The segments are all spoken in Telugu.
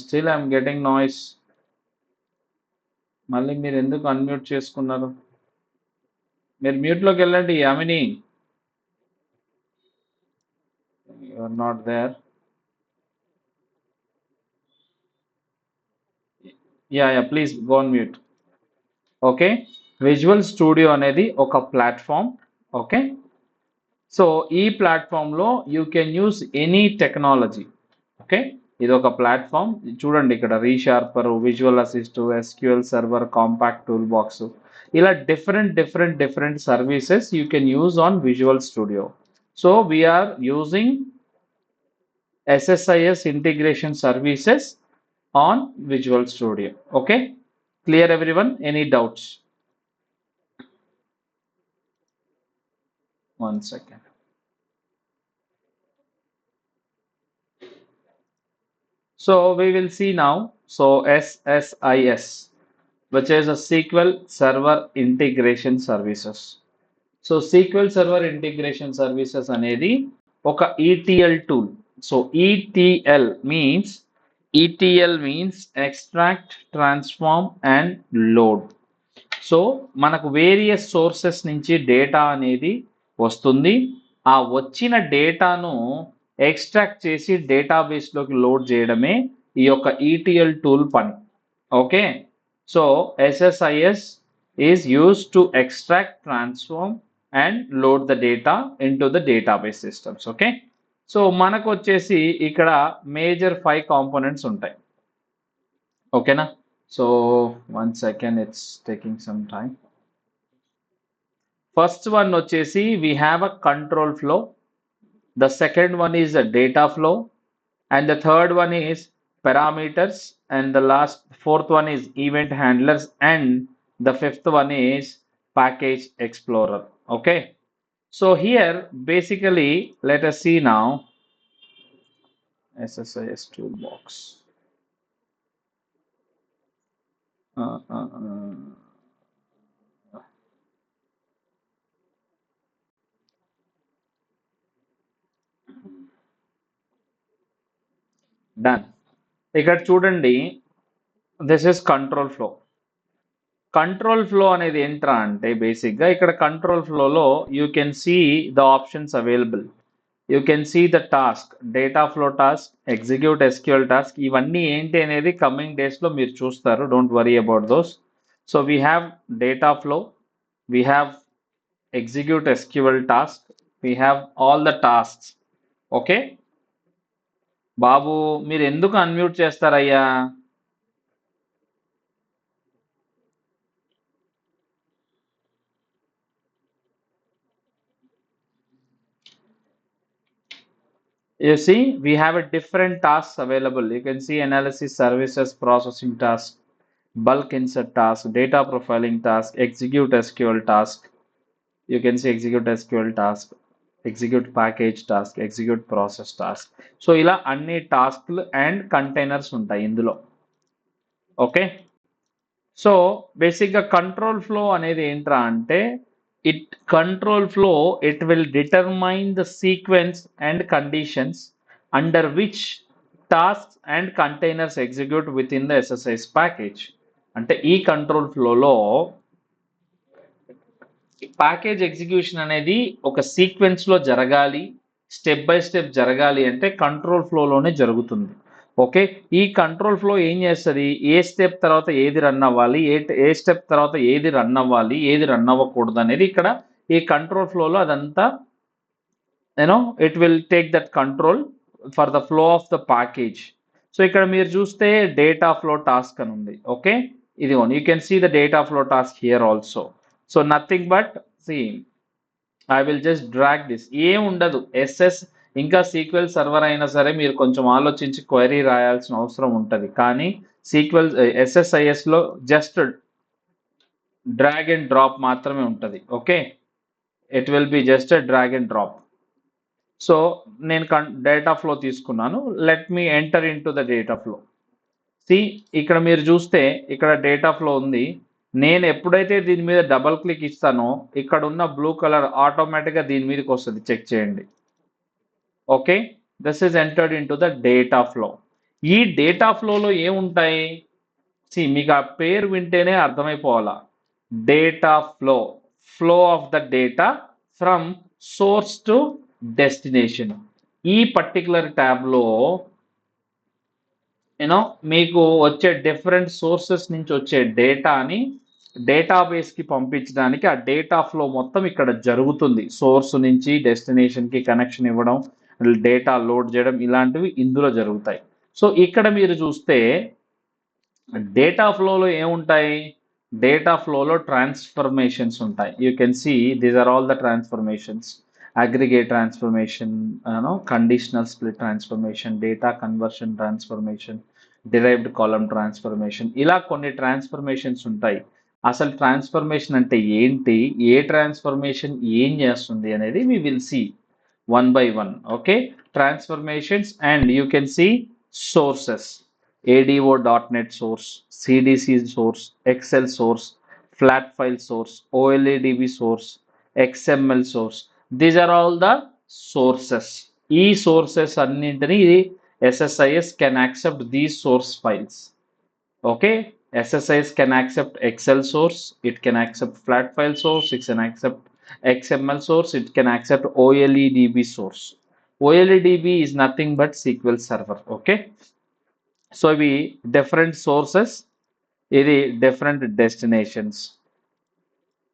Still I'm getting noise. మళ్ళీ మీరు ఎందుకు అన్మ్యూట్ చేసుకున్నారు? మీరు మ్యూట్లోకి వెళ్ళండి. Yamini, you are not there. Yeah please go on mute. Okay, Visual Studio అనేది ఒక ప్లాట్ఫామ్. ఓకే, సో ఈ ప్లాట్ఫామ్లో you can use any technology. Okay, ఇది ఒక ప్లాట్ఫామ్. చూడండి ఇక్కడ ReSharper, Visual Assist, SQL server, compact tool box, ఇలా different services you can use on Visual Studio. So we're using SSIS integration services on Visual Studio. Okay, clear everyone? Any doubts? One second. So we will see now. So SSIS, which is a SQL Server Integration Services. So SQL Server Integration Services అనేది ఒక ETL tool. So ETL means extract, transform and load. So మనకు వేరియస్ సోర్సెస్ నుంచి డేటా అనేది వస్తుంది. ఆ వచ్చిన డేటాను ఎక్స్ట్రాక్ట్ చేసి డేటాబేస్లోకి లోడ్ చేయడమే ఈ యొక్క ETL టూల్ పని. Okay, so SSIS is used to extract, transform and load the data into the database systems. Okay, so మనకు వచ్చేసి ఇక్కడ మేజర్ 5 కాంపోనెంట్స్ ఉంటాయి. ఓకేనా? So 1 second, it's taking some time. First one వచ్చేసి we have a control flow. The second one is a data flow, and the third one is parameters, and the fourth one is event handlers, and the fifth one is package explorer. Okay, so here basically let us see now SSIS toolbox. Done. ఇక్కడ చూడండి, this is control flow. Control flow అనేది ఏంట్రా అంటే బేసిక్గా ఇక్కడ కంట్రోల్ ఫ్లోలో you can see the options available. You can see the task, data flow task, execute SQL task. ఇవన్నీ ఏంటి అనేది కమింగ్ డేస్లో మీరు చూస్తారు. Don't worry about those. So we have data flow, we have execute SQL task, we have all the tasks. Okay బాబు, మీరు ఎందుకు అన్మ్యూట్ చేస్తారయ్యా? You see, we have a different tasks available. You can see analysis services, processing task, bulk insert task, data profiling task, execute SQL task. You can see execute SQL task, execute package task, execute process task. So ఇలా అన్ని టాస్క్లు అండ్ కంటైనర్స్ ఉంటాయి ఇందులో. ఓకే, సో బేసిక్గా కంట్రోల్ ఫ్లో అనేది ఏంట్రా అంటే it will determine the sequence and conditions under which tasks and containers execute within the SSIS package. అంటే ఈ కంట్రోల్ ఫ్లోలో ప్యాకేజ్ ఎగ్జిక్యూషన్ అనేది ఒక సీక్వెన్స్లో జరగాలి, స్టెప్ బై స్టెప్ జరగాలి అంటే కంట్రోల్ ఫ్లోలోనే జరుగుతుంది. ఓకే, ఈ కంట్రోల్ ఫ్లో ఏం చేస్తుంది, ఏ స్టెప్ తర్వాత ఏది రన్ అవ్వాలి, ఏ స్టెప్ తర్వాత ఏది రన్ అవ్వాలి, ఏది రన్ అవ్వకూడదు అనేది ఇక్కడ ఈ కంట్రోల్ ఫ్లోలో అదంతా it will take that control for the flow of the package. So ఇక్కడ మీరు చూస్తే డేటా ఫ్లో టాస్క్ అని ఉంది. ఓకే, ఇది you can see the data flow task here also. So nothing but see I will just drag this. ఏం ఉండదు, ఇంకా SQL సర్వర్ అయినా సరే మీరు కొంచెం ఆలోచించి క్వైరీ రాయాల్సిన అవసరం ఉంటుంది. కానీ SSISలో జస్ట్ డ్రాగ్ అండ్ డ్రాప్ మాత్రమే ఉంటుంది. Okay, it will be just a drag and drop. So నేను డేటా ఫ్లో తీసుకున్నాను. Let me enter into the data flow. See ఇక్కడ మీరు చూస్తే ఇక్కడ డేటా ఫ్లో ఉంది. నేను ఎప్పుడైతే దీని మీద డబల్ క్లిక్ ఇస్తానో ఇక్కడ ఉన్న బ్లూ కలర్ ఆటోమేటిక్గా దీని మీదకి వస్తుంది. చెక్ చేయండి. Okay, this is entered into the data flow. ఈ డేటా ఫ్లోలో ఏముంటాయి? మీకు ఆ పేరు వింటేనే అర్థమైపోవాలా. Data flow, flow of the data from source to destination. ఈ పర్టికులర్ ట్యాబ్లో మీకు వచ్చే డిఫరెంట్ సోర్సెస్ నుంచి వచ్చే డేటాని డేటాబేస్కి పంపించడానికి ఆ డేటా ఫ్లో మొత్తం ఇక్కడ జరుగుతుంది. సోర్స్ నుంచి డెస్టినేషన్కి కనెక్షన్ ఇవ్వడం, డేటా లోడ్ చేయడం, ఇలాంటివి ఇందులో జరుగుతాయి. సో ఇక్కడ మీరు చూస్తే డేటా ఫ్లోలో ఏముంటాయి? డేటా ఫ్లోలో ట్రాన్స్ఫర్మేషన్స్ ఉంటాయి. You can see these are all the transformations. Aggregate transformation, conditional split transformation, data conversion transformation, derived column transformation, ఇలా కొన్ని ట్రాన్స్ఫర్మేషన్స్ ఉంటాయి. అసలు ట్రాన్స్ఫర్మేషన్ అంటే ఏంటి, ఏ ట్రాన్స్ఫర్మేషన్ ఏం చేస్తుంది అనేది we will see one by one. Okay, transformations, and you can see sources: ADO.NET source, CDC source, Excel source, flat file source, OLEDB source, XML source. These are all the sources. ఈ sources అన్నింటినీ SSIS can accept these source files. Okay, SSIS can accept Excel source, it can accept flat file source, it can accept XML source, it can accept OLEDB source. OLEDB is nothing but SQL Server. Okay, so we different sources, ఇది different destinations.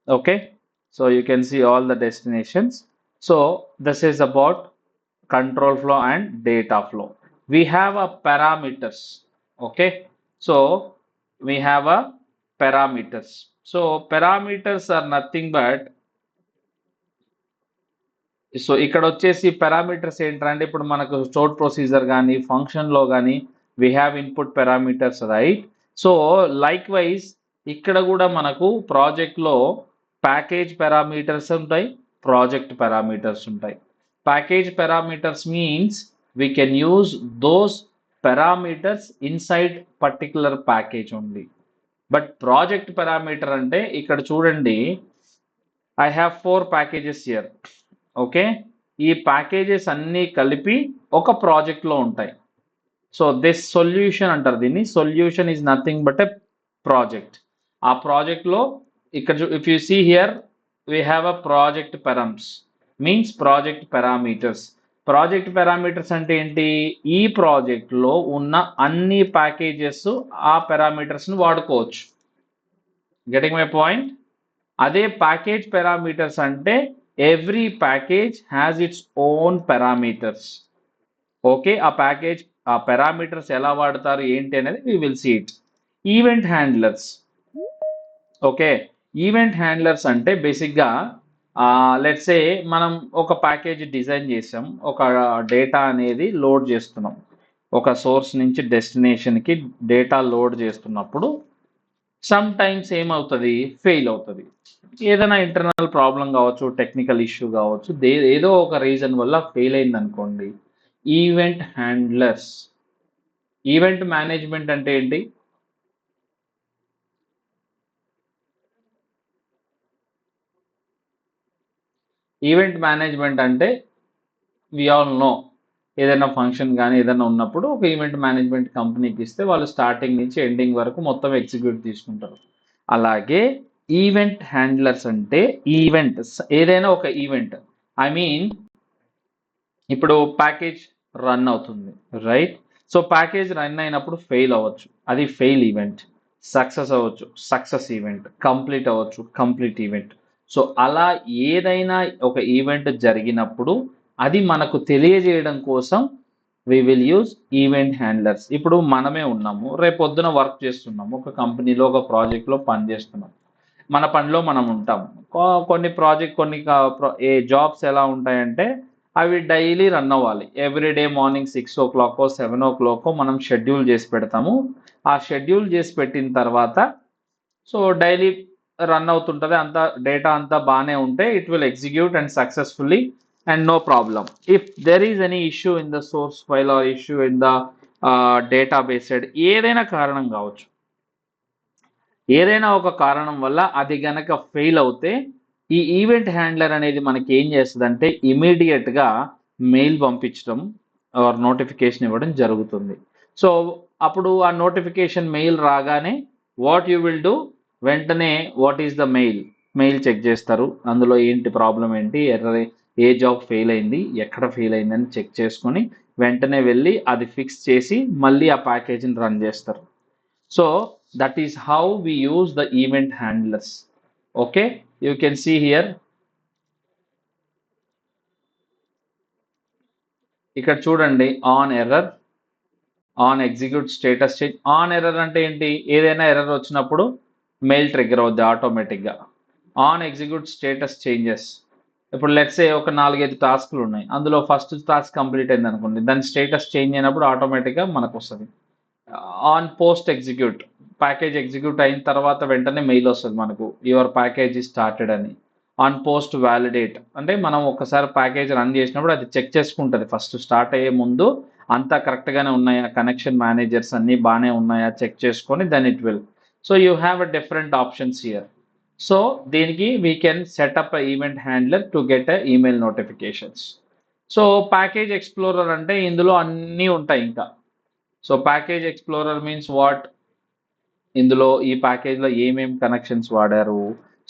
Okay, so you can see all the destinations. So this is about control flow and data flow. We have a parameters. Okay, so we have a parameters. So parameters are nothing but, so ఇక్కడ వచ్చేసి పారామీటర్స్ ఏంటంటే ఇప్పుడు మనకు స్టోర్ ప్రొసీజర్ కానీ ఫంక్షన్లో కానీ we have input parameters, right? So like wise ఇక్కడ కూడా మనకు ప్రాజెక్ట్లో ప్యాకేజ్ పారామీటర్స్ ఉంటాయి, ప్రాజెక్ట్ పారామీటర్స్ ఉంటాయి. Package parameters means we can use those parameters inside particular package only. But project parameter అంటే ఇక్కడ చూడండి, I have 4 packages here. Okay, ఈ ప్యాకేజెస్ అన్నీ కలిపి ఒక ప్రాజెక్ట్లో ఉంటాయి. సో దిస్ సొల్యూషన్ అంటారు దీన్ని. Solution is nothing but a project. ఆ ప్రాజెక్ట్లో ఇక్కడ if you see here we have a project params, means project parameters. Project parameters అంటే ఏంటి? ఈ ప్రాజెక్ట్లో ఉన్న అన్ని ప్యాకేజెస్ ఆ పారామీటర్స్ని వాడుకోవచ్చు. Getting my point? అదే ప్యాకేజ్ పారామీటర్స్ అంటే every package has its own parameters. Okay, ఆ ప్యాకేజ్ ఆ పారామీటర్స్ ఎలా వాడతారు ఏంటి అనేది we will see it. Event handlers. Okay, event handlers అంటే బేసిక్గా లెట్స్ సే మనం ఒక ప్యాకేజ్ డిజైన్ చేసాం, ఒక డేటా అనేది లోడ్ చేస్తున్నాం, ఒక సోర్స్ నుంచి డెస్టినేషన్కి డేటా లోడ్ చేస్తున్నప్పుడు సమ్ టైమ్స్ ఏమవుతుంది, ఫెయిల్ అవుతుంది. ఏదైనా ఇంటర్నల్ ప్రాబ్లం కావచ్చు, టెక్నికల్ ఇష్యూ కావచ్చు, ఏదో ఒక రీజన్ వల్ల ఫెయిల్ అయింది అనుకోండి. Event handlers. ఈవెంట్ మేనేజ్మెంట్ అంటే ఏంటి? ఈవెంట్ మేనేజ్మెంట్ అంటే వి ఆల్ నో, ఏదైనా ఫంక్షన్ కానీ ఏదైనా ఉన్నప్పుడు ఒక ఈవెంట్ మేనేజ్మెంట్ కంపెనీకి ఇస్తే వాళ్ళు స్టార్టింగ్ నుంచి ఎండింగ్ వరకు మొత్తం ఎగ్జిక్యూట్ తీసుకుంటారు. అలాగే ఈవెంట్ హ్యాండ్లర్స్ అంటే ఈవెంట్, ఏదైనా ఒక ఈవెంట్, ఐ మీన్ ఇప్పుడు ప్యాకేజ్ రన్ అవుతుంది, రైట్? సో ప్యాకేజ్ రన్ అయినప్పుడు ఫెయిల్ అవ్వచ్చు, అది ఫెయిల్ ఈవెంట్. సక్సెస్ అవ్వచ్చు, సక్సెస్ ఈవెంట్. కంప్లీట్ అవ్వచ్చు, కంప్లీట్ ఈవెంట్. సో అలా ఏదైనా ఒక ఈవెంట్ జరిగినప్పుడు అది మనకు తెలియజేయడం కోసం we will use event handlers. ఇప్పుడు మనమే ఉన్నాము, రేపొద్దున వర్క్ చేస్తున్నాము, ఒక కంపెనీలో ఒక ప్రాజెక్ట్లో పనిచేస్తున్నాం, మన పనిలో మనం ఉంటాం. కొన్ని జాబ్స్ ఎలా ఉంటాయంటే అవి డైలీ రన్ అవ్వాలి. ఎవ్రీడే మార్నింగ్ 6 o'clock 7 o'clock మనం షెడ్యూల్ చేసి పెడతాము. ఆ షెడ్యూల్ చేసి పెట్టిన తర్వాత సో డైలీ రన్ అవుతుంటుంది, అంతా డేటా అంతా బాగానే ఉంటే it will execute and successfully and no problem. If there is any issue in the source file or issue in the database side, ఏదైనా కారణం కావచ్చు, ఏదైనా ఒక కారణం వల్ల అది గనక ఫెయిల్ అవుతే ఈ ఈవెంట్ హ్యాండ్లర్ అనేది మనకి ఏం చేస్తుందంటే ఇమీడియట్గా మెయిల్ పంపించడం ఆర్ నోటిఫికేషన్ ఇవ్వడం జరుగుతుంది. సో అప్పుడు ఆ నోటిఫికేషన్ మెయిల్ రాగానే వాట్ యూ విల్ డూ, వెంటనే what is the mail check చేస్తారు, అందులో ఏంటి ప్రాబ్లం ఏంటి, ఎర్రర్ ఏ జాబ్ ఫెయిల్ అయింది, ఎక్కడ ఫెయిల్ అయిందని చెక్ చేసుకొని వెంటనే వెళ్ళి అది ఫిక్స్ చేసి మళ్ళీ ఆ ప్యాకేజీని రన్ చేస్తారు. So that is how we use the event handlers. Okay, you can see here. ఇక్కడ చూడండి, on error, on execute status change. On error అంటే ఏంటి, ఏదైనా ఎర్రర్ వచ్చినప్పుడు మెయిల్ ట్రిగ్గర్ అవుద్ది ఆటోమేటిక్గా. ఆన్ ఎగ్జిక్యూట్ స్టేటస్ చేంజెస్, ఇప్పుడు లెట్స్ సే ఒక 4-5 టాస్క్లు ఉన్నాయి, అందులో ఫస్ట్ టాస్క్ కంప్లీట్ అయింది అనుకోండి, దాని స్టేటస్ చేంజ్ అయినప్పుడు ఆటోమేటిక్గా మనకు వస్తుంది. On post execute, package execute అయిన తర్వాత వెంటనే మెయిల్ వస్తుంది మనకు, యువర్ ప్యాకేజ్ స్టార్టెడ్ అని. ఆన్ పోస్ట్ వ్యాలిడేట్ అంటే మనం ఒకసారి ప్యాకేజ్ రన్ చేసినప్పుడు అది చెక్ చేసుకుంటుంది ఫస్ట్, స్టార్ట్ అయ్యే ముందు అంతా కరెక్ట్గానే ఉన్నాయా, కనెక్షన్ మేనేజర్స్ అన్నీ బాగానే ఉన్నాయా చెక్ చేసుకొని then it will. So you have a different options here. So దీనికి we can set up a event handler to get a email notifications. So package explorer అంటే ఇందులో అన్నీ ఉంటాయి ఇంకా. So package explorer means what, ఇందులో ఈ ప్యాకేజ్లో ఏమేమి కనెక్షన్స్ వాడారు,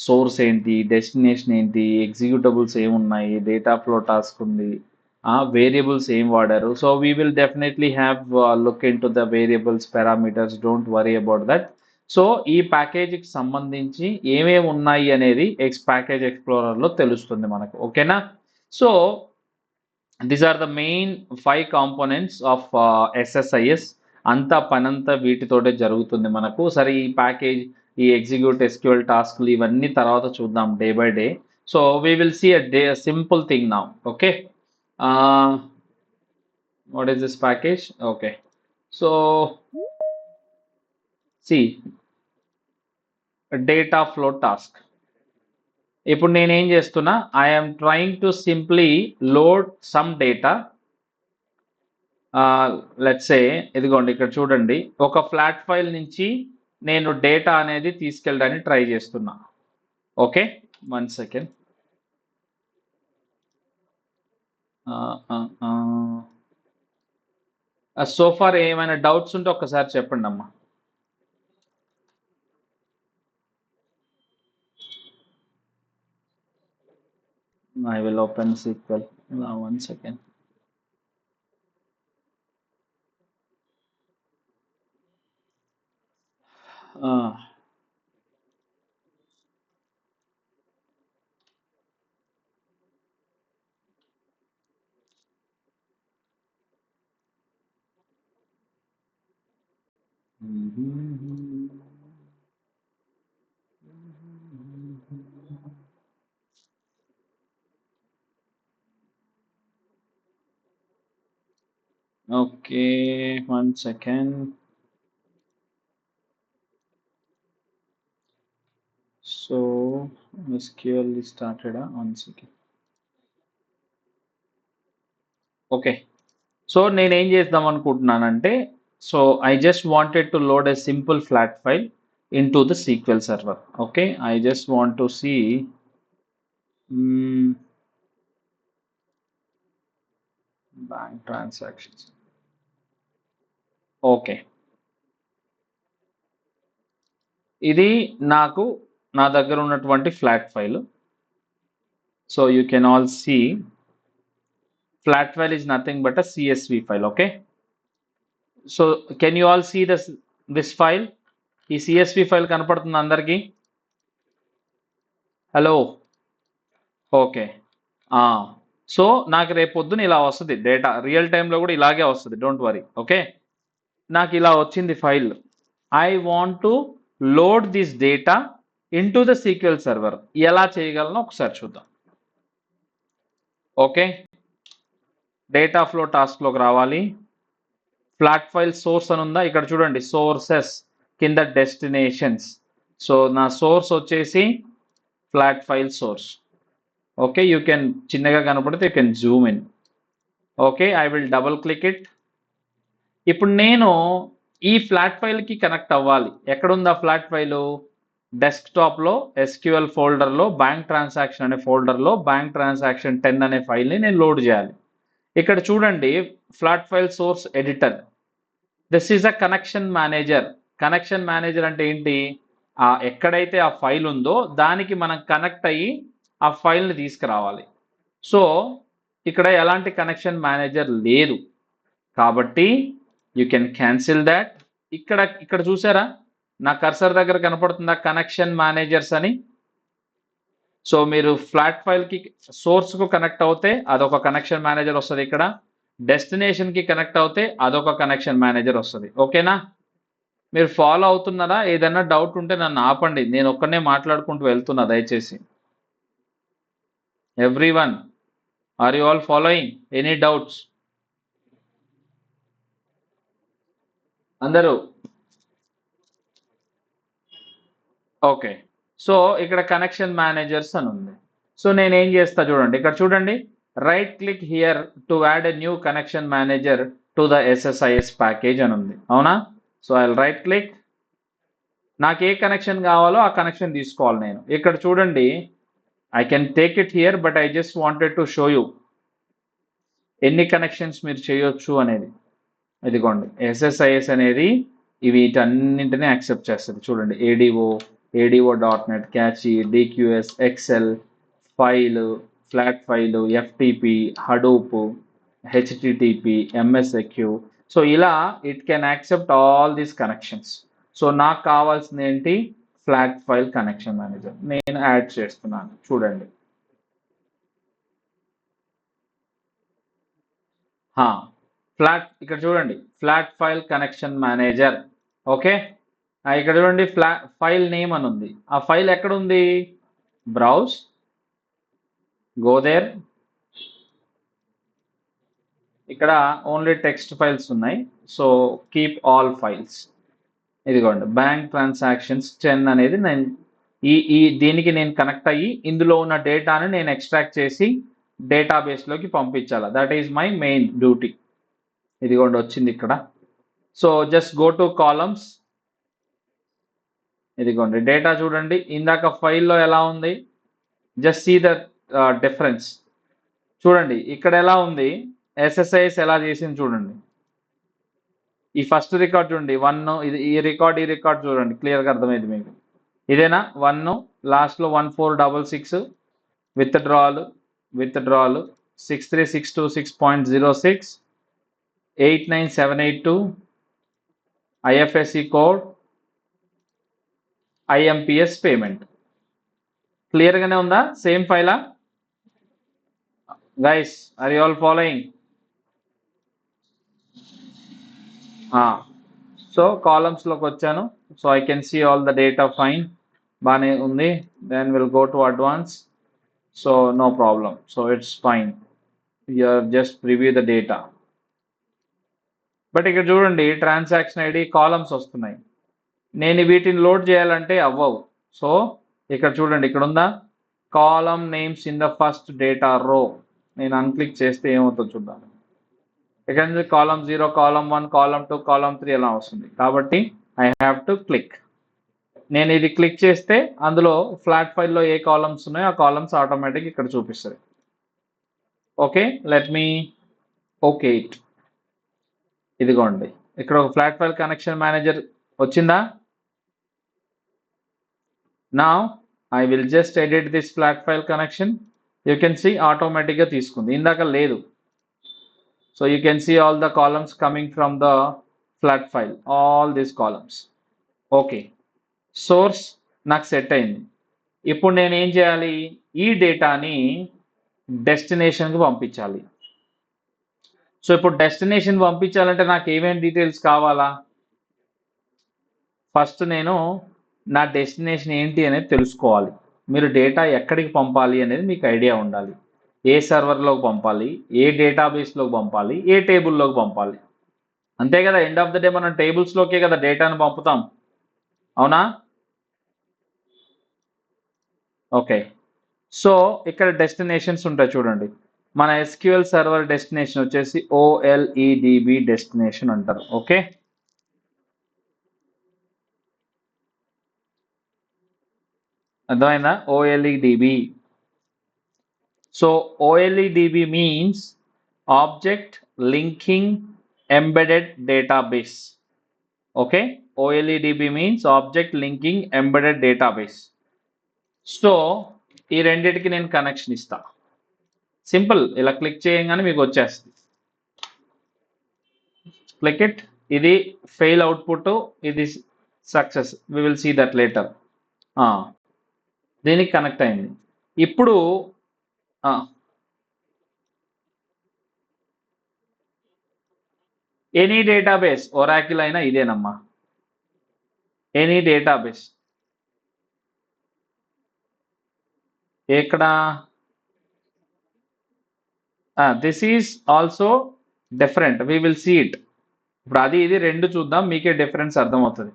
సోర్స్ ఏంటి, డెస్టినేషన్ ఏంటి, ఎగ్జిక్యూటబుల్స్ ఏమున్నాయి, డేటా ఫ్లో టాస్క్ ఉంది, వేరియబుల్స్ ఏం వాడారు. So we will definitely have look in to the variables parameters, don't worry about that. So ఈ ప్యాకేజీకి సంబంధించి ఏమేమి ఉన్నాయి అనేది ప్యాకేజ్ ఎక్స్ప్లోరర్లో తెలుస్తుంది మనకు. ఓకేనా? So these are the main 5 components of SSIS. అంతా పనంతా వీటితోటే జరుగుతుంది మనకు. సరే ఈ ప్యాకేజ్, ఈ ఎగ్జిక్యూట్ ఎస్క్యూఎల్ టాస్క్లు ఇవన్నీ తర్వాత చూద్దాం day by day. So we will see a simple thing now. Okay, what is this package? Okay, so see, data flow task. ఇప్పుడు నేను ఏం చేస్తున్నా, I'm trying to simply load some data. Let's say ఇదిగోండి ఇక్కడ చూడండి, ఒక ఫ్లాట్ ఫైల్ నుంచి నేను డేటా అనేది తీసుకెళ్ళడానికి ట్రై చేస్తున్నా. Okay, 1 second. సో ఫార్ ఏమైనా డౌట్స్ ఉంటే ఒక్కసారి చెప్పండి అమ్మా. I will open SQL. 1 second. Okay, 1 second. So SQL is started. 1 second. Okay, so నేను ఏం చేద్దాం అనుకుంటున్నానంటే, so I just wanted to load a simple flat file into the SQL server. Okay, I just want to see bank transactions. Okay, ఇది నాకు నా దగ్గర ఉన్నటువంటి flat file. So you can all see flat file is nothing but a CSV file. Okay, so can you all see this file? ఈ CSV ఫైల్ కనపడుతుంది అందరికీ? Hello, okay. సో నాకు రేపు పొద్దున ఇలా వస్తుంది డేటా, రియల్ టైంలో కూడా ఇలాగే వస్తుంది, డోంట్ వరీ. ఓకే, నాకు ఇలా వచ్చింది file. I want to load this data in to the SQL server. ఎలా చేయగలను ఒకసారి చూద్దాం. ఓకే, డేటా ఫ్లో టాస్క్లోకి రావాలి. ఫ్లాట్ ఫైల్ సోర్స్ అని ఉందా, ఇక్కడ చూడండి, సోర్సెస్ కింద డెస్టినేషన్స్. సో నా సోర్స్ వచ్చేసి flat file source. Okay, you can చిన్నగా కనపడితే you can zoom in. Okay, I will double click it. ఇప్పుడు నేను ఈ ఫ్లాట్ ఫైల్కి కనెక్ట్ అవ్వాలి. ఎక్కడుంది ఆ ఫ్లాట్ ఫైలు? డెస్క్టాప్లో SQL ఫోల్డర్లో బ్యాంక్ ట్రాన్సాక్షన్ అనే ఫోల్డర్లో బ్యాంక్ ట్రాన్సాక్షన్ 10 అనే ఫైల్ని నేను లోడ్ చేయాలి. ఇక్కడ చూడండి, flat file source editor. This is a connection manager. Connection manager అంటే ఏంటి? ఎక్కడైతే ఆ ఫైల్ ఉందో దానికి మనం కనెక్ట్ అయ్యి ఆ ఫైల్ని తీసుకురావాలి. సో ఇక్కడ ఎలాంటి కనెక్షన్ మేనేజర్ లేదు కాబట్టి యూ కెన్ క్యాన్సిల్ దాట్. ఇక్కడ చూసారా, నా కర్సర్ దగ్గర కనపడుతుందా కనెక్షన్ మేనేజర్స్ అని? సో మీరు ఫ్లాట్ ఫైల్కి సోర్స్కు కనెక్ట్ అవుతే అదొక కనెక్షన్ మేనేజర్ వస్తుంది, ఇక్కడ డెస్టినేషన్కి కనెక్ట్ అవుతే అదొక కనెక్షన్ మేనేజర్ వస్తుంది. ఓకేనా? మీరు ఫాలో అవుతున్నారా? ఏదైనా డౌట్ ఉంటే నన్ను ఆపండి, నేను ఒక్కనే మాట్లాడుకుంటూ వెళ్తున్నా. దయచేసి everyone, are you all following? Any doubts? అందరూ ఓకే. సో ఇక్కడ కనెక్షన్ మేనేజర్స్ అని ఉంది. సో నేను ఏం చేస్తా చూడండి, ఇక్కడ చూడండి, right click here to add a new connection manager to the SSIS package అని ఉంది, అవునా? So I right click. నాకు ఏ కనెక్షన్ కావాలో ఆ కనెక్షన్ తీసుకోవాలి నేను. ఇక్కడ చూడండి, I can take it here but I just wanted to show you ఎన్ని కనెక్షన్స్ మీరు చేయొచ్చు అనేది. ఇదిగోండి, ఎస్ఎస్ఐఎస్ అనేది వీటన్నింటినీ యాక్సెప్ట్ చేస్తుంది. చూడండి, ADO.NET, cache, DQS, Excel, file, flat file, FTP, Hadoop, HTTP, MSAQ. So ఇలా it can accept all these connections. So నాకు కావాల్సింది ఏంటి? Flat file connection manager. నేను యాడ్ చేస్తున్నాను, చూడండి. ఇక్కడ చూడండి, flat file connection manager. Okay, ఇక్కడ చూడండి, ఫైల్ నేమ్ అని ఉంది. ఆ ఫైల్ ఎక్కడ ఉంది? Browse, go there. ఇక్కడ ఓన్లీ టెక్స్ట్ ఫైల్స్ ఉన్నాయి, సో కీప్ ఆల్ ఫైల్స్. ఇదిగోండి, బ్యాంక్ ట్రాన్సాక్షన్స్ 10 అనేది నేను దీనికి నేను కనెక్ట్ అయ్యి ఇందులో ఉన్న డేటాని నేను ఎక్స్ట్రాక్ట్ చేసి డేటాబేస్లోకి పంపించాలి. That is my main duty. ఇదిగోండి, వచ్చింది ఇక్కడ. So just go to columns. ఇదిగోండి, డేటా చూడండి, ఇందాక ఫైల్లో ఎలా ఉంది, జస్ట్ సీ ద డిఫరెన్స్. చూడండి ఇక్కడ ఎలా ఉంది, ఎస్ఎస్ఐఎస్ ఎలా చేసింది చూడండి. ఈ ఫస్ట్ రికార్డ్ చూడండి, 1, ఇది ఈ రికార్డ్ చూడండి, క్లియర్గా అర్థమైంది మీకు. ఇదేనా 1, లాస్ట్లో 1466, withdrawal 63626.06, 89782, IFSC code, IMPS payment. క్లియర్గానే ఉందా? సేమ్ ఫైలా guys? Are you all following? So కాలమ్స్లోకి వచ్చాను. So I can see all the data, fine, బాగానే ఉంది. Then will go to advance. So no problem, so it's fine. You're just preview the data. But ఇక్కడ చూడండి, ట్రాన్సాక్షన్ ఐడి కాలమ్స్ వస్తున్నాయి. నేను వీటిని లోడ్ చేయాలంటే అవ్వవు. సో ఇక్కడ చూడండి, ఇక్కడ ఉందా column names in the first data రో. నేను అన్క్లిక్ చేస్తే ఏమవుతుందో చూద్దాం. ఇక్కడ నుంచి కాలమ్ 0, కాలమ్ 1, కాలమ్ 2, కాలమ్ 3 ఎలా వస్తుంది. కాబట్టి ఐ హ్యావ్ టు క్లిక్. నేను ఇది క్లిక్ చేస్తే అందులో ఫ్లాట్ ఫైల్లో ఏ కాలమ్స్ ఉన్నాయో ఆ కాలమ్స్ ఆటోమేటిక్ ఇక్కడ చూపిస్తుంది. Okay, let me okay it. ఇదిగోండి, ఇక్కడ ఒక ఫ్లాట్ ఫైల్ కనెక్షన్ మేనేజర్ వచ్చిందా? Now I will just edit this flat file connection. You can see ఆటోమేటిక్గా తీసుకుంది, ఇందాక లేదు. So you can see all the columns coming from the flat file, all these columns. Okay, source నాకు సెట్ అయింది. ఇప్పుడు నేను ఏం చేయాలి? ఈ డేటాని డెస్టినేషన్కి పంపించాలి. సో ఇప్పుడు డెస్టినేషన్ పంపించాలంటే నాకు ఏమేమి డీటెయిల్స్ కావాలా? ఫస్ట్ నేను నా డెస్టినేషన్ ఏంటి అనేది తెలుసుకోవాలి. మీరు డేటా ఎక్కడికి పంపాలి అనేది మీకు ఐడియా ఉండాలి. ఏ సర్వర్లోకి పంపాలి, ఏ డేటాబేస్లోకి పంపాలి, ఏ టేబుల్లోకి పంపాలి, అంతే కదా. ఎండ్ ఆఫ్ ద డే మనం టేబుల్స్లోకే కదా డేటాను పంపుతాం, అవునా? ఓకే, సో ఇక్కడ డెస్టినేషన్స్ ఉంటాయి చూడండి. మన SQL సర్వర్ డెస్టినేషన్ వచ్చేసి OLEDB డెస్టినేషన్ అంటారు. ఓకే, అర్థమైందా? OLEDB. So OLEDB means Object Linking Embedded Database. Okay, OLEDB means object linking embedded database. So ఈ రెండిటికి నేను కనెక్షన్ ఇస్తా. సింపుల్, ఇలా క్లిక్ చేయగానే మీకు వచ్చేస్తుంది. Click it. ఇది ఫెయిల్ అవుట్పుట్, ఇది success. We will see that later. దీనికి కనెక్ట్ అయింది. ఇప్పుడు ఎనీ డేటాబేస్, ఒరాకిల్ అయినా ఇదేనమ్మా, ఎనీ డేటాబేస్. ఇక్కడ this is also different, we will see it. ఇప్పుడు అది ఇది రెండు చూద్దాం, మీకే డిఫరెన్స్ అర్థమవుతుంది.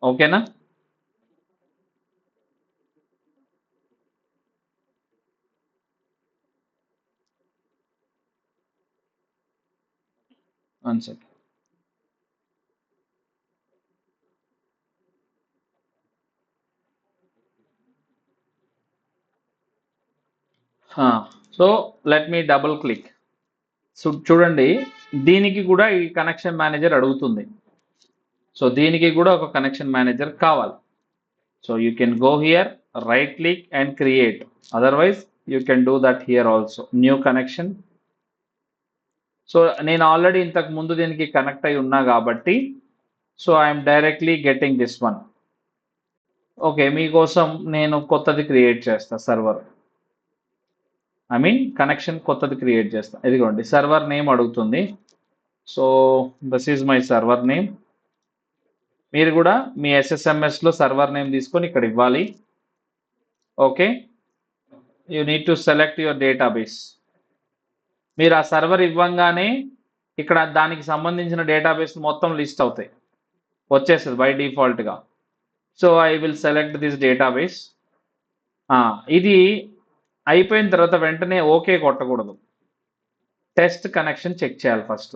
ఓకేనా? One second. So let me double click. So చూడండి, దీనికి కూడా ఈ కనెక్షన్ మేనేజర్ అడుగుతుంది. సో దీనికి కూడా ఒక కనెక్షన్ మేనేజర్ కావాలి. So you can go here, right click and create. Otherwise you can do that here also, new connection. So నేను ఆల్రెడీ ఇంతకు ముందు దీనికి కనెక్ట్ అయి ఉన్నా కాబట్టి so I'm directly getting this one. Okay, మీకోసం నేను కొత్తది క్రియేట్ చేస్తా, సర్వర్, ఐ మీన్ కనెక్షన్ కొత్తది క్రియేట్ చేస్తా. ఇదిగోండి, సర్వర్ నేమ్ అడుగుతుంది. So this is my server name. మీరు కూడా మీ SSMSలో సర్వర్ నేమ్ తీసుకొని ఇక్కడ ఇవ్వాలి. Okay, you need to select your database. మీరు ఆ సర్వర్ ఇవ్వంగానే ఇక్కడ దానికి సంబంధించిన డేటాబేస్ మొత్తం లిస్ట్ అవుతాయి, వచ్చేస్తుంది బై డిఫాల్ట్గా. So I will select this database. ఇది అయిపోయిన తర్వాత వెంటనే ఓకే కొట్టకూడదు, టెస్ట్ కనెక్షన్ చెక్ చేయాలి first.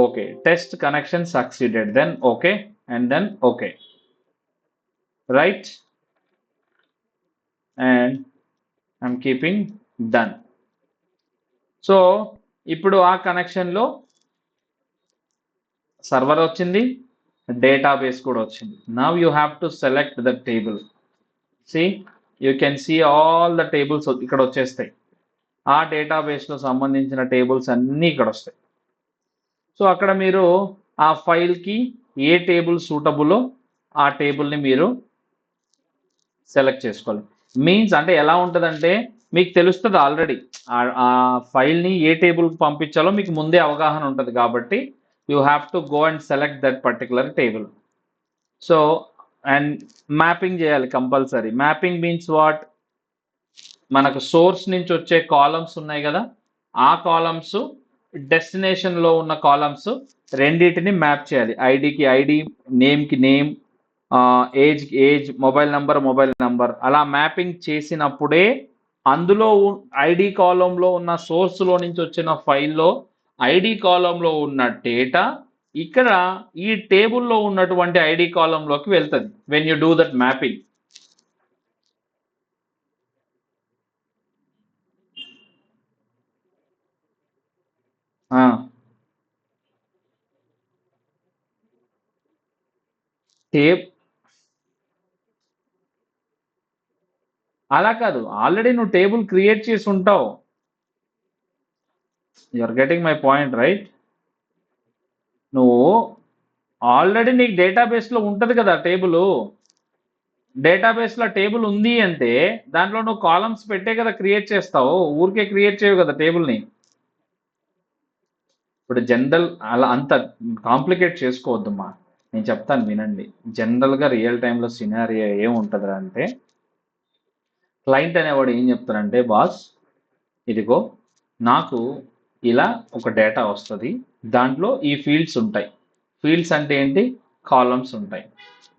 Okay, test connection succeeded, then okay, and then okay, right, and I'm keeping done. So ఇప్పుడు ఆ కనెక్షన్లో సర్వర్ వచ్చింది, డేటాబేస్ కూడా వచ్చింది. Now you have to select the table. See, you can see all the tables ఇక్కడ వచ్చేస్తాయి. ఆ డేటాబేస్లో సంబంధించిన టేబుల్స్ అన్నీ ఇక్కడ వస్తాయి. సో అక్కడ మీరు ఆ ఫైల్కి ఏ టేబుల్ సూటబులో ఆ టేబుల్ని మీరు సెలెక్ట్ చేసుకోవాలి. మీన్స్ అంటే ఎలా ఉంటుందంటే మీకు తెలుస్తుంది ఆల్రెడీ, ఆ ఫైల్ని ఏ టేబుల్కి పంపించాలో మీకు ముందే అవగాహన ఉంటుంది కాబట్టి you have to go and select that particular table. So and mapping చేయాలి కంపల్సరీ. Mapping means what? మనకు సోర్స్ నుంచి వచ్చే కాలమ్స్ ఉన్నాయి కదా, ఆ కాలమ్స్, డెస్టినేషన్లో ఉన్న కాలమ్స్ రెండింటిని మ్యాప్ చేయాలి. ఐడికి ఐడి, నేమ్కి నేమ్, ఏజ్కి ఏజ్, మొబైల్ నంబర్, అలా మ్యాపింగ్ చేసినప్పుడే అందులో ఐడి కాలంలో ఉన్న సోర్స్లో నుంచి వచ్చిన ఫైల్లో ఐడి కాలంలో ఉన్న డేటా ఇక్కడ ఈ టేబుల్లో ఉన్నటువంటి ఐడి కాలంలోకి వెళ్తుంది when you do that mapping. అలా కాదు, ఆల్రెడీ నువ్వు టేబుల్ క్రియేట్ చేసి ఉంటావు. You are getting my point, right? నువ్వు ఆల్రెడీ నీకు డేటాబేస్లో ఉంటుంది కదా టేబుల్. డేటాబేస్లో టేబుల్ ఉంది అంటే దాంట్లో నువ్వు కాలమ్స్ పెట్టే కదా క్రియేట్ చేస్తావు, ఊరికే క్రియేట్ చేయవు కదా టేబుల్ని. ఇప్పుడు జనరల్ అలా అంత కాంప్లికేట్ చేసుకోవద్దమ్మా, నేను చెప్తాను వినండి. జనరల్గా రియల్ టైంలో సినారియో ఏముంటుంది అంటే, క్లయింట్ అనేవాడు ఏం చెప్తారంటే, బాస్ ఇదిగో నాకు ఇలా ఒక డేటా వస్తుంది, దాంట్లో ఈ ఫీల్డ్స్ ఉంటాయి. ఫీల్డ్స్ అంటే ఏంటి? కాలమ్స్ ఉంటాయి.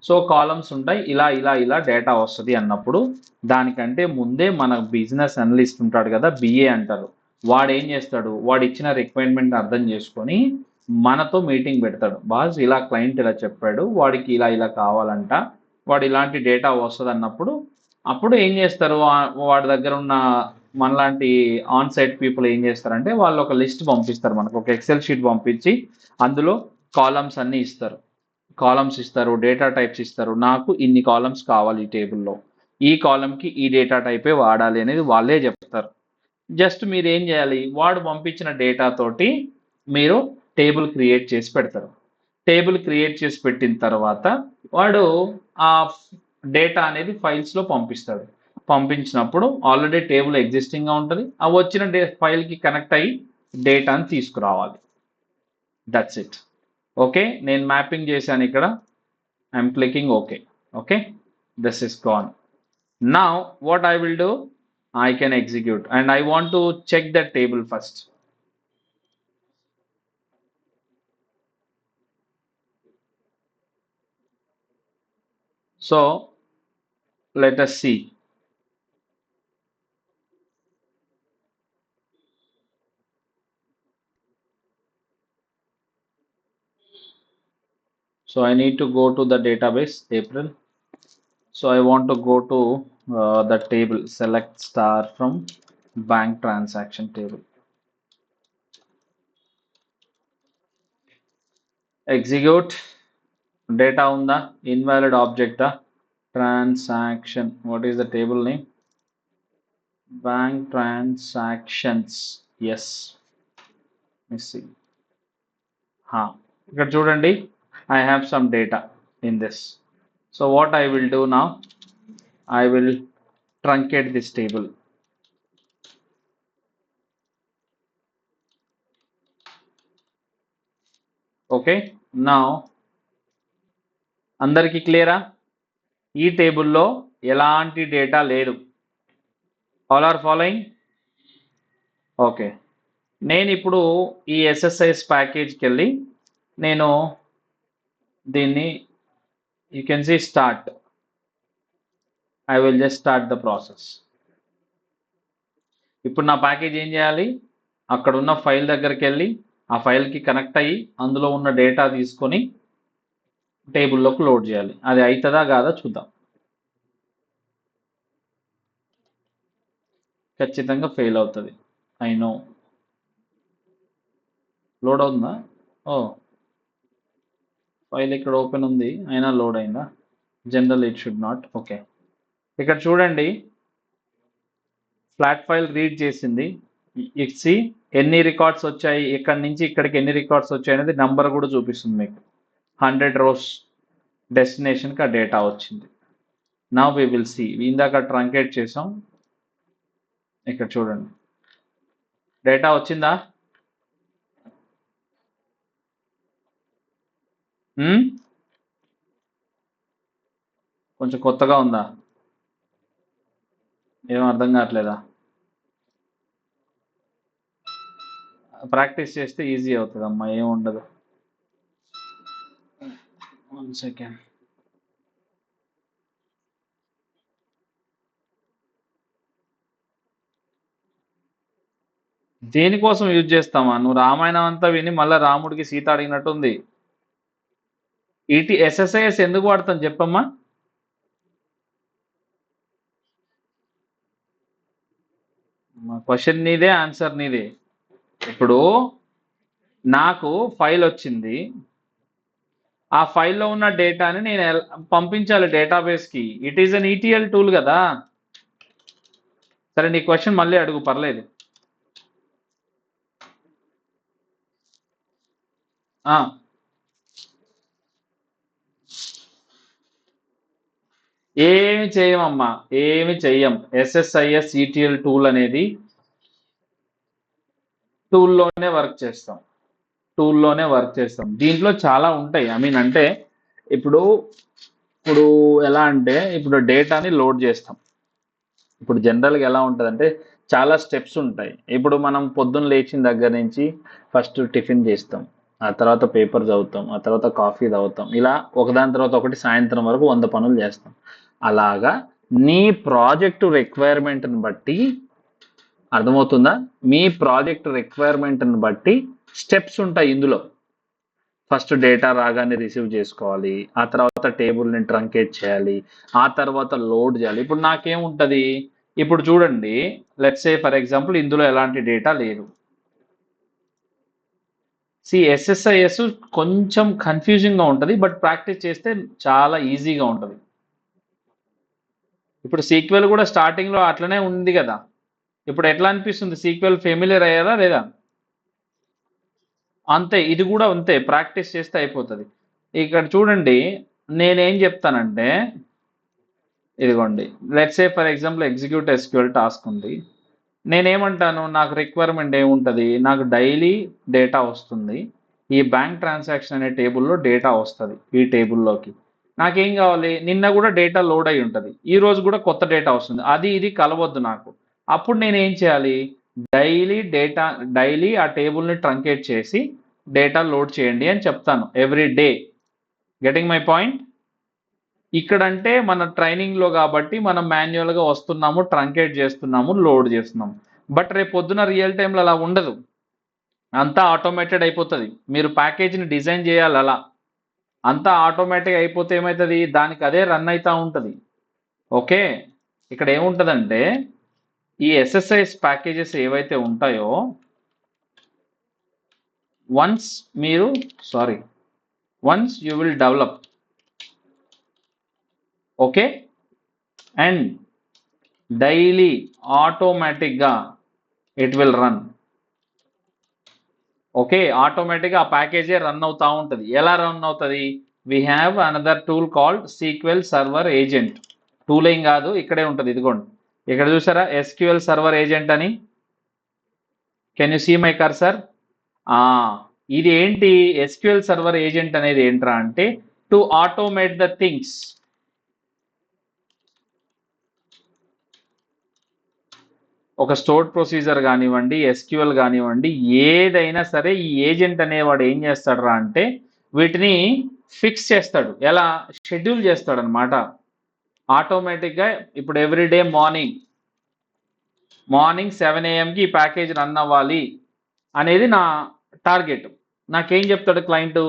సో కాలమ్స్ ఉంటాయి, ఇలా ఇలా ఇలా డేటా వస్తుంది అన్నప్పుడు దానికంటే ముందే మన బిజినెస్ అనలిస్ట్ ఉంటాడు కదా, BA అంటారు, వాడు ఏం చేస్తాడు, వాడు ఇచ్చిన రిక్వైర్మెంట్ అర్థం చేసుకొని మనతో మీటింగ్ పెడతాడు. బాస్ ఇలా క్లయింట్ ఇలా చెప్పాడు, వాడికి ఇలా ఇలా కావాలంట, వాడు ఇలాంటి డేటా వస్తుంది అన్నప్పుడు అప్పుడు ఏం చేస్తారు, వాడి దగ్గర ఉన్న మనలాంటి ఆన్ సైట్ పీపుల్ ఏం చేస్తారంటే వాళ్ళు ఒక లిస్ట్ పంపిస్తారు మనకు, ఒక ఎక్సెల్ షీట్ పంపించి అందులో కాలమ్స్ అన్నీ ఇస్తారు. కాలమ్స్ ఇస్తారు, డేటా టైప్స్ ఇస్తారు. నాకు ఇన్ని కాలమ్స్ కావాలి ఈ టేబుల్లో, ఈ కాలమ్కి ఈ డేటా టైపే వాడాలి అనేది వాళ్ళే చెప్తారు. జస్ట్ మీరు ఏం చేయాలి, వాడు పంపించిన డేటా తోటి మీరు టేబుల్ క్రియేట్ చేసి పెడతారు. టేబుల్ క్రియేట్ చేసి పెట్టిన తర్వాత వాడు ఆ డేటా అనేది ఫైల్స్లో పంపిస్తాడు. పంపించినప్పుడు ఆల్రెడీ టేబుల్ ఎగ్జిస్టింగ్గా ఉంటుంది. ఆ వచ్చిన ఫైల్కి కనెక్ట్ అయ్యి డేటాని తీసుకురావాలి. That's it. ఓకే, నేను మ్యాపింగ్ చేశాను ఇక్కడ. I'm clicking okay. Okay, this is gone. Now what I will do, I can execute and I want to check that table first. So let us see. So I need to go to the database April. So I want to go to the table, select star from bank transaction table. Execute. Data unda, invalid object, transaction. What is the table name? Bank transactions. Yes. Let me see. ఇక్కడ చూడండి, I have some data in this. So what I will do now, I will truncate this table. Okay, now అందరికి క్లియరా? ఈ టేబుల్లో ఎలాంటి డేటా లేదు. All are following? ఓకే, నేను ఇప్పుడు ఈ ఎస్ఎస్ఐఎస్ ప్యాకేజ్కి వెళ్ళి నేను దీన్ని, you can see start. I will just start the process. ఇప్పుడు నా ప్యాకేజ్ ఏం చేయాలి, అక్కడ ఉన్న ఫైల్ దగ్గరికి వెళ్ళి ఆ ఫైల్కి కనెక్ట్ అయ్యి అందులో ఉన్న డేటా తీసుకొని టేబుల్లోకి లోడ్ చేయాలి. అది అవుతుందా కాదా చూద్దాం. ఖచ్చితంగా ఫెయిల్ అవుతుంది. I know. లోడ్ అవుతుందా? ఓ, ఫైల్ ఇక్కడ ఓపెన్ ఉంది అయినా లోడ్ అయిందా? General it should not. Okay, ఇక్కడ చూడండి, ఫ్లాట్ ఫైల్ రీడ్ చేసింది. ఇచ్చి ఎన్ని రికార్డ్స్ వచ్చాయి, ఇక్కడి నుంచి ఇక్కడికి ఎన్ని రికార్డ్స్ వచ్చాయి అనేది నంబర్ కూడా చూపిస్తుంది మీకు. 100 rows డెస్టినేషన్కి ఆ డేటా వచ్చింది. Now we will see. ఇందాక ట్రంకేట్ చేసాం, ఇక్కడ చూడండి డేటా వచ్చిందా? కొంచెం కొత్తగా ఉందా? ఏం అర్థం కావట్లేదా? ప్రాక్టీస్ చేస్తే ఈజీ అవుతుంది అమ్మా, ఏం ఉండదు. 1 second. దేనికోసం యూజ్ చేస్తామా? నువ్వు రామాయణం అంతా విని మళ్ళీ రాముడికి సీత అడిగినట్టుంది. ఎస్ఎస్ఐఎస్ ఎందుకు వాడతాం చెప్పమ్మా? క్వశ్చన్ నీదే, ఆన్సర్ నీదే. ఇప్పుడు నాకు ఫైల్ వచ్చింది, ఆ ఫైల్లో ఉన్న డేటాని నేను పంపించాలి డేటాబేస్కి. It is an ETL tool కదా. సరే, నీ క్వశ్చన్ మళ్ళీ అడుగు, పర్లేదు. ఏమి చేయమమ్మా, ఏమి చెయ్యం. ఎస్ఎస్ఐఎస్ ఈటీఎల్ టూల్ అనేది టూల్లోనే వర్క్ చేస్తాం. దీంట్లో చాలా ఉంటాయి. ఐ మీన్ అంటే ఇప్పుడు ఎలా అంటే, ఇప్పుడు డేటాని లోడ్ చేస్తాం. ఇప్పుడు జనరల్గా ఎలా ఉంటుందంటే చాలా స్టెప్స్ ఉంటాయి. ఇప్పుడు మనం పొద్దున్న లేచిన దగ్గర నుంచి ఫస్ట్ టిఫిన్ చేస్తాం, ఆ తర్వాత పేపర్ చదువుతాం, ఆ తర్వాత కాఫీ తాగుతాం, ఇలా ఒకదాని తర్వాత ఒకటి సాయంత్రం వరకు 100 పనులు చేస్తాం. అలాగా నీ ప్రాజెక్టు రిక్వైర్మెంట్ని బట్టి, అర్థమవుతుందా? మీ ప్రాజెక్ట్ రిక్వైర్మెంట్ని బట్టి స్టెప్స్ ఉంటాయి ఇందులో. ఫస్ట్ డేటా రాగానే రిసీవ్ చేసుకోవాలి, ఆ తర్వాత టేబుల్ని ట్రంకేట్ చేయాలి, ఆ తర్వాత లోడ్ చేయాలి. ఇప్పుడు నాకేముంటుంది, ఇప్పుడు చూడండి, లెట్స్ సే ఫర్ ఎగ్జాంపుల్ ఇందులో ఎలాంటి డేటా లేదు. SSIS కొంచెం కన్ఫ్యూజింగ్గా ఉంటుంది, బట్ ప్రాక్టీస్ చేస్తే చాలా ఈజీగా ఉంటుంది. ఇప్పుడు సీక్వెల్ కూడా స్టార్టింగ్లో అట్లనే ఉంది కదా. ఇప్పుడు ఎట్లా అనిపిస్తుంది? సీక్వెల్ ఫెమిలియర్ అయ్యారా లేదా? అంతే, ఇది కూడా అంతే, ప్రాక్టీస్ చేస్తే అయిపోతుంది. ఇక్కడ చూడండి, నేనేం చెప్తానంటే, ఇదిగోండి, let's say for example execute SQL task ఉంది. నేనేమంటాను, నాకు రిక్వైర్మెంట్ ఏముంటుంది, నాకు డైలీ డేటా వస్తుంది, ఈ బ్యాంక్ ట్రాన్సాక్షన్ అనే టేబుల్లో డేటా వస్తుంది, ఈ టేబుల్లోకి నాకేం కావాలి, నిన్న కూడా డేటా లోడ్ అయి ఉంటుంది, ఈ రోజు కూడా కొత్త డేటా వస్తుంది, అది ఇది కలవద్దు నాకు. అప్పుడు నేను ఏం చేయాలి, డైలీ ఆ టేబుల్ని ట్రంకేట్ చేసి డేటా లోడ్ చేయండి అని చెప్తాను, every day. Getting my point? ఇక్కడంటే మన ట్రైనింగ్లో కాబట్టి మనం మాన్యువల్గా వస్తున్నాము, ట్రంకేట్ చేస్తున్నాము, లోడ్ చేస్తున్నాము. బట్ రేపు పొద్దున రియల్ టైంలో అలా ఉండదు, అంతా ఆటోమేటెడ్ అయిపోతుంది. మీరు ప్యాకేజీని డిజైన్ చేయాలి అలా, అంతా ఆటోమేటిక్ అయిపోతే ఏమవుతుంది, దానికి అదే రన్ అవుతూ ఉంటుంది. ఓకే, ఇక్కడ ఏముంటుందంటే, ఈ ఎస్ఎస్ఐఎస్ ప్యాకేజెస్ ఏవైతే ఉంటాయో, once you will develop, okay, and daily ఆటోమేటిక్గా ఇట్ విల్ రన్. ఓకే, ఆటోమేటిక్గా ఆ ప్యాకేజే రన్ అవుతూ ఉంటుంది. ఎలా రన్ అవుతుంది? We have another tool called SQL server agent. Tool ఏం కాదు, ఇక్కడే ఉంటుంది, ఇదిగోండి, ఇక్కడ చూసారా ఎస్క్యూఎల్ సర్వర్ ఏజెంట్ అని. Can you see my cursor? ఇది ఏంటి, ఎస్క్యూఎల్ సర్వర్ ఏజెంట్ అనేది ఏంట్రా అంటే, టు ఆటోమేట్ ద థింగ్స్. ఒక స్టోర్డ్ ప్రొసీజర్ కానివ్వండి, ఎస్క్యూఎల్ కానివ్వండి, ఏదైనా సరే ఈ ఏజెంట్ అనేవాడు ఏం చేస్తాడురా అంటే, వీటిని ఫిక్స్ చేస్తాడు, ఎలా షెడ్యూల్ చేస్తాడు అనమాట ఆటోమేటిక్గా. ఇప్పుడు ఎవ్రీడే మార్నింగ్ 7 AM ఈ ప్యాకేజ్ రన్ అవ్వాలి అనేది నా టార్గెట్. నాకేం చెప్తాడు క్లయింట్,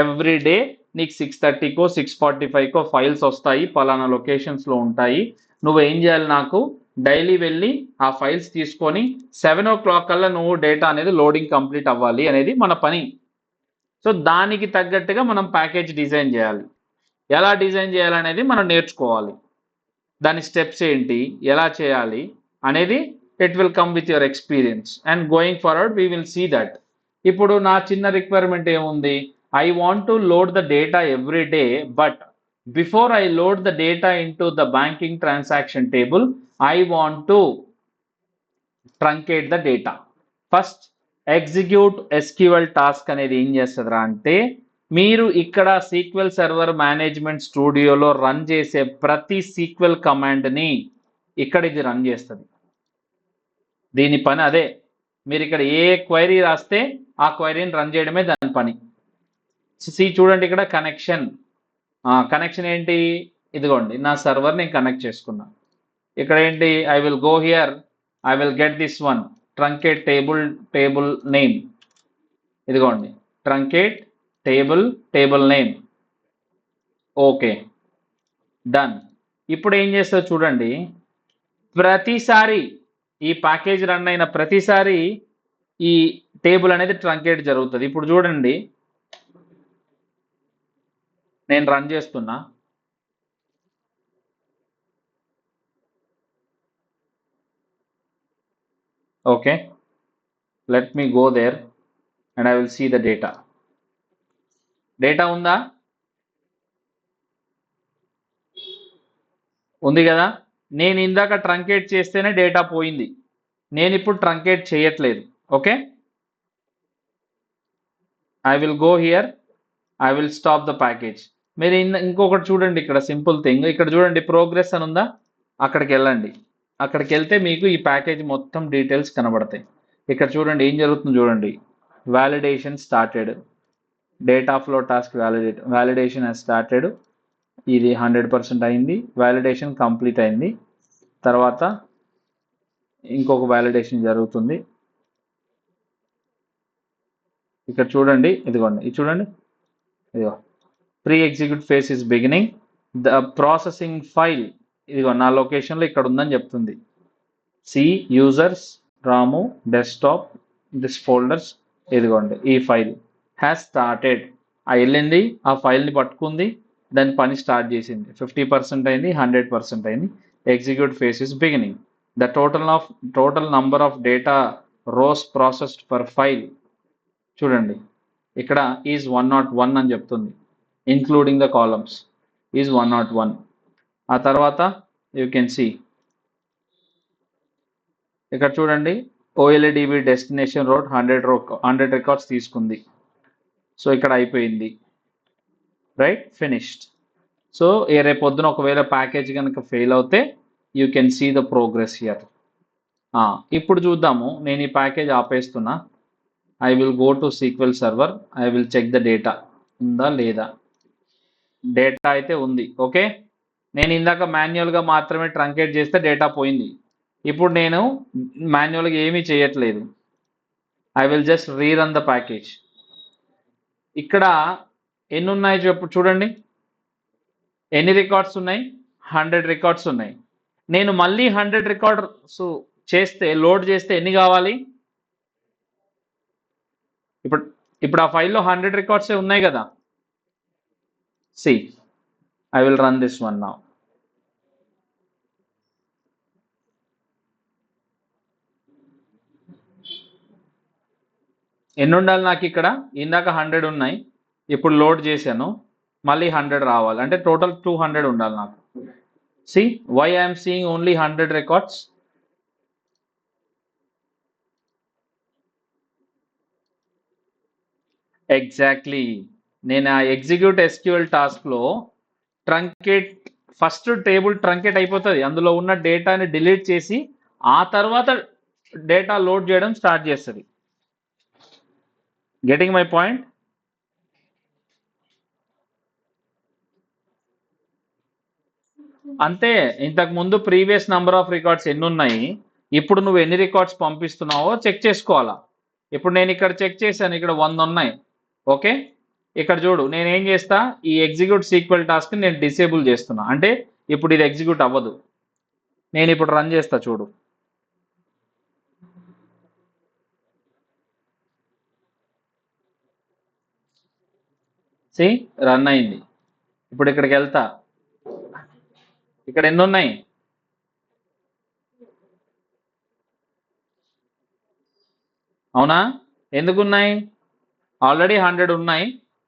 ఎవ్రీడే నీకు 6:30కో 6:45కో ఫైల్స్ వస్తాయి, పలానా లొకేషన్స్లో ఉంటాయి, నువ్వు ఏం చేయాలి, నాకు డైలీ వెళ్ళి ఆ ఫైల్స్ తీసుకొని 7 o'clock కల్లా నువ్వు డేటా అనేది లోడింగ్ కంప్లీట్ అవ్వాలి అనేది మన పని. సో దానికి తగ్గట్టుగా మనం ప్యాకేజ్ డిజైన్ చేయాలి. ఎలా డిజైన్ చేయాలనేది మనం నేర్చుకోవాలి, దాని స్టెప్స్ ఏంటి, ఎలా చేయాలి అనేది it will come with your experience, and going forward we will see that. ఇప్పుడు నా చిన్న రిక్వైర్మెంట్ ఏముంది, I want to load the data every day, but before I load the data into the banking transaction table, I want to truncate the data. First execute SQL task అనేది ఏం చేస్తుందిరా అంటే, మీరు ఇక్కడ సీక్వెల్ సర్వర్ మేనేజ్మెంట్ స్టూడియోలో రన్ చేసే ప్రతి సీక్వెల్ కమాండ్ని ఇక్కడ ఇది రన్ చేస్తుంది. దీని పని అదే, మీరు ఇక్కడ ఏ క్వైరీ రాస్తే ఆ క్వైరీని రన్ చేయడమే దాని పని. చూడండి, ఇక్కడ కనెక్షన్ ఏంటి, ఇదిగోండి నా సర్వర్ నేను కనెక్ట్ చేసుకున్నా. ఇక్కడ ఏంటి, I will go here, I will get this one, truncate table name, ఇదిగోండి truncate table name. Okay, done. ఇప్పుడు ఏం చేస్తారు చూడండి, ప్రతిసారి ఈ ప్యాకేజ్ రన్ అయిన ప్రతిసారి ఈ టేబుల్ అనేది ట్రంకేట్ జరుగుతుంది. ఇప్పుడు చూడండి, నేను రన్ చేస్తున్నా, okay, let me go there and I will see the data ఉందా, ఉంది కదా. నేను ఇందాక ట్రంకేట్ చేస్తేనే డేటా పోయింది, నేను ఇప్పుడు ట్రంకేట్ చేయట్లేదు. Okay, I will go here, I will stop the package. మీరు ఇంకొకటి చూడండి, ఇక్కడ సింపుల్ థింగ్, ఇక్కడ చూడండి ప్రోగ్రెస్ అని ఉందా, అక్కడికి వెళ్ళండి. అక్కడికి వెళ్తే మీకు ఈ ప్యాకేజ్ మొత్తం డీటెయిల్స్ కనబడతాయి. ఇక్కడ చూడండి ఏం జరుగుతుందో చూడండి, validation started, data flow task validation has started, ఇది 100% అయింది, వ్యాలిడేషన్ కంప్లీట్ అయింది. తర్వాత ఇంకొక వ్యాలిడేషన్ జరుగుతుంది. ఇక్కడ చూడండి, ఇదిగోండి, ఇది చూడండి, ఇదిగో pre execute phase is beginning, the processing file, ఇదిగో నా లొకేషన్లో ఇక్కడ ఉందని చెప్తుంది. C users Ramu desktop this folders, ఇదిగోండి ఈ ఫైల్. Has started. ఆ వెళ్ళింది, ఆ ఫైల్ని పట్టుకుంది, దాని పని స్టార్ట్ చేసింది. 50% అయింది, 100% అయింది. Execute phase is beginning. The total number of data rows processed per file. చూడండి ఇక్కడ ఈజ్ 101 అని చెప్తుంది, ఇంక్లూడింగ్ ద కాలమ్స్ ఈజ్ 101. ఆ తర్వాత యూ కెన్ సీ ఇక్కడ చూడండి, OLEDB డెస్టినేషన్ రోడ్ 100 రికార్డ్స్ తీసుకుంది. సో ఇక్కడ అయిపోయింది, రైట్, ఫినిష్డ్. సో రేపు పొద్దున ఒకవేళ ప్యాకేజ్ కనుక ఫెయిల్ అవుతే you can see the progress here. ఇప్పుడు చూద్దాము, నేను ఈ ప్యాకేజ్ ఆపేస్తున్నా. I will go to SQL server. I will check the data ఉందా లేదా. డేటా అయితే ఉంది. ఓకే, నేను ఇందాక మాన్యువల్గా మాత్రమే ట్రంకేట్ చేస్తే డేటా పోయింది. ఇప్పుడు నేను మాన్యువల్గా ఏమీ చేయట్లేదు. I will just rerun the package. ఇక్కడ ఎన్ని ఉన్నాయి చూడండి, ఎన్ని రికార్డ్స్ ఉన్నాయి, 100 రికార్డ్స్ ఉన్నాయి. నేను మళ్ళీ 100 రికార్డ్స్ చేస్తే, లోడ్ చేస్తే ఎన్ని కావాలి? ఇప్పుడు ఆ ఫైల్లో 100 రికార్డ్సే ఉన్నాయి కదా. See, I will run this one now. ఎన్ని ఉండాలి నాకు ఇక్కడ? ఇందాక 100 ఉన్నాయి, ఇప్పుడు లోడ్ చేశాను, మళ్ళీ 100 రావాలి, అంటే టోటల్ 200 ఉండాలి నాకు. See, why I'm seeing only 100 records? Exactly, నేను ఆ ఎగ్జిక్యూట్ SQL టాస్క్లో ట్రంకేట్, ఫస్ట్ టేబుల్ ట్రంకేట్ అయిపోతుంది, అందులో ఉన్న డేటాని డిలీట్ చేసి ఆ తర్వాత డేటా లోడ్ చేయడం స్టార్ట్ చేస్తుంది. Getting my point? అంతే, ఇంతకు ముందు ప్రీవియస్ నంబర్ ఆఫ్ రికార్డ్స్ ఎన్ని ఉన్నాయి, ఇప్పుడు నువ్వు ఎన్ని రికార్డ్స్ పంపిస్తున్నావో చెక్ చేసుకోవాలా. ఇప్పుడు నేను ఇక్కడ చెక్ చేశాను, ఇక్కడ 100 ఉన్నాయి. ఓకే, ఇక్కడ చూడు, నేను ఏం చేస్తా, ఈ ఎగ్జిక్యూట్ SQL టాస్క్ నేను డిసేబుల్ చేస్తున్నా, అంటే ఇప్పుడు ఇది ఎగ్జిక్యూట్ అవ్వదు. నేను ఇప్పుడు రన్ చేస్తా, చూడు. సి, రన్ అయింది. ఇప్పుడు ఇక్కడికి వెళ్తా, ఇక్కడ ఎన్ని ఉన్నాయి? అవునా, ఎందుకున్నాయి? ఆల్రెడీ 100 ఉన్నాయి,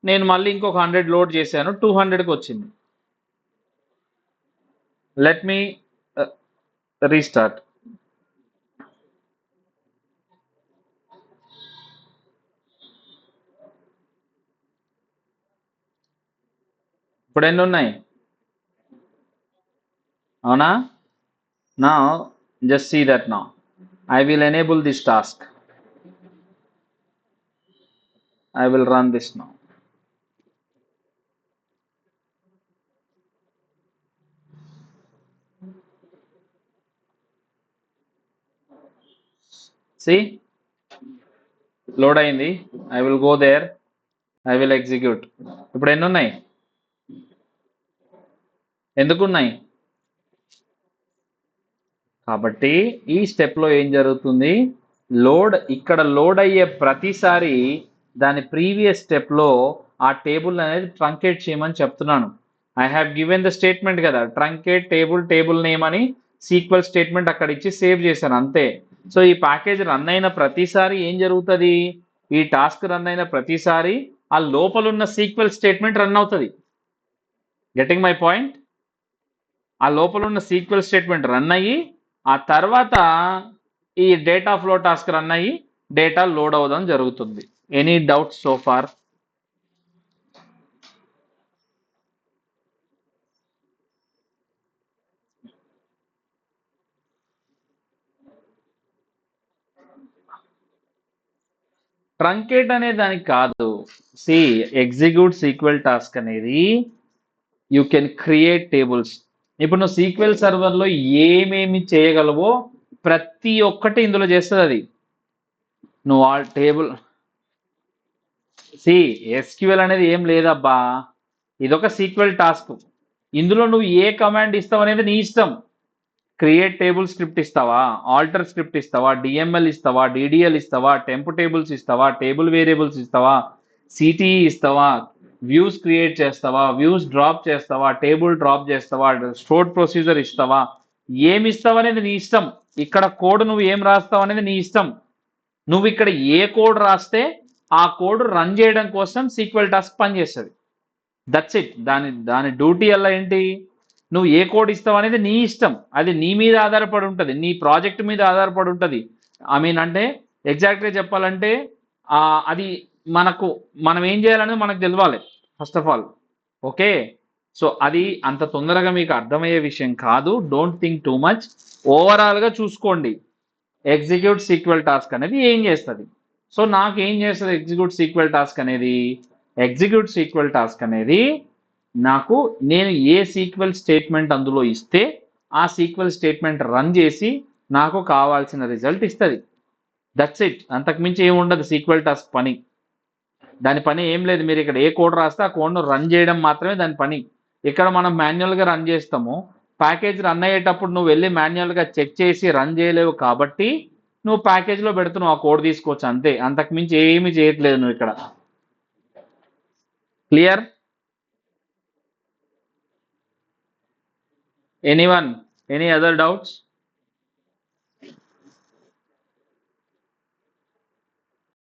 నేను మళ్ళీ ఇంకొక 100 లోడ్ చేశాను, 200కి వచ్చింది. Let me restart. ఇప్పుడు ఎన్ని ఉన్నాయి? అవునా? Now just see that now. I will enable this task. I will run this now. See, load అయింది. I will go there. I will execute. ఇప్పుడు ఎన్ని ఉన్నాయి? ఎందుకున్నాయి? కాబట్టి ఈ స్టెప్లో ఏం జరుగుతుంది, లోడ్, ఇక్కడ లోడ్ అయ్యే ప్రతిసారి దాని ప్రీవియస్ స్టెప్లో ఆ టేబుల్ అనేది ట్రంకేట్ చేయమని చెప్తున్నాను. I have given the statement కదా, ట్రంకేట్ టేబుల్ నేమ్ అని సీక్వెల్ స్టేట్మెంట్ అక్కడ ఇచ్చి సేవ్ చేశాను, అంతే. సో ఈ ప్యాకేజ్ రన్ అయిన ప్రతిసారి ఏం జరుగుతుంది, ఈ టాస్క్ రన్ అయిన ప్రతిసారి ఆ లోపల ఉన్న సీక్వెల్ స్టేట్మెంట్ రన్ అవుతుంది. Getting my point? ఆ లోపల ఉన్న సీక్వెల్ స్టేట్మెంట్ రన్ అయ్యి ఆ తర్వాత ఈ డేటా ఫ్లో టాస్క్ రన్ అయ్యి డేటా లోడ్ అవ్వడం జరుగుతుంది. Any doubts so far? Truncate అనే దానికి కాదు. సి, ఎగ్జిక్యూట్ SQL టాస్క్ అనేది యూ కెన్ క్రియేట్ టేబుల్స్. ఇప్పుడు నువ్వు SQL సర్వర్లో ఏమేమి చేయగలవో ప్రతి ఒక్కటి ఇందులో చేస్తుంది అది. నువ్వు ఆ టేబుల్, సి, SQL అనేది ఏం లేదబ్బా, ఇదొక SQL టాస్క్. ఇందులో నువ్వు ఏ కమాండ్ ఇస్తావు అనేది నీ ఇష్టం. క్రియేట్ టేబుల్ స్క్రిప్ట్ ఇస్తావా, ఆల్టర్ స్క్రిప్ట్ ఇస్తావా, DML ఇస్తావా, DDL ఇస్తావా, టెంప్ టేబుల్స్ ఇస్తావా, టేబుల్ వేరియబుల్స్ ఇస్తావా, సిటిఈ ఇస్తావా, వ్యూస్ క్రియేట్ చేస్తావా, వ్యూస్ డ్రాప్ చేస్తావా, టేబుల్ డ్రాప్ చేస్తావా, స్టోర్ ప్రొసీజర్ ఇస్తావా, ఏమి ఇస్తావు అనేది నీ ఇష్టం. ఇక్కడ కోడ్ నువ్వు ఏం రాస్తావు అనేది నీ ఇష్టం. నువ్వు ఇక్కడ ఏ కోడ్ రాస్తే ఆ కోడ్ రన్ చేయడం కోసం సీక్వెల్ టాస్క్ పనిచేస్తుంది. That's it. దాని డ్యూటీ అలా ఏంటి, నువ్వు ఏ కోడ్ ఇస్తావు అనేది నీ ఇష్టం. అది నీ మీద ఆధారపడి ఉంటుంది, నీ ప్రాజెక్ట్ మీద ఆధారపడి ఉంటుంది. ఐ మీన్ అంటే ఎగ్జాక్ట్గా చెప్పాలంటే అది మనం ఏం చేయాలనేది మనకు తెలవాలి first of all. Okay, so అది అంత తొందరగా మీకు అర్థమయ్యే విషయం కాదు. Don't think too much. ఓవరాల్గా చూసుకోండి ఎగ్జిక్యూట్ సీక్వెల్ టాస్క్ అనేది ఏం చేస్తుంది. సో నాకు ఏం చేస్తుంది ఎగ్జిక్యూట్ సీక్వెల్ టాస్క్ అనేది? ఎగ్జిక్యూట్ సీక్వెల్ టాస్క్ అనేది నాకు నేను ఏ సీక్వెల్ స్టేట్మెంట్ అందులో ఇస్తే ఆ సీక్వెల్ స్టేట్మెంట్ రన్ చేసి నాకు కావాల్సిన రిజల్ట్ ఇస్తుంది. That's it. అంతకుమించి ఏమి ఉండదు సీక్వెల్ టాస్క్ పని. దాని పని ఏం లేదు. మీరు ఇక్కడ ఏ కోడ్ రాస్తే ఆ కోడ్ను రన్ చేయడం మాత్రమే దాని పని. ఇక్కడ మనం మాన్యువల్గా రన్ చేస్తాము. ప్యాకేజ్ రన్ అయ్యేటప్పుడు నువ్వు వెళ్ళి మాన్యువల్గా చెక్ చేసి రన్ చేయలేవు కాబట్టి నువ్వు ప్యాకేజ్లో పెడుతున్నావు, ఆ కోడ్ తీసుకోవచ్చు అంతే. అంతకుమించి ఏమీ చేయట్లేదు నువ్వు ఇక్కడ. Clear? Anyone, any other doubts?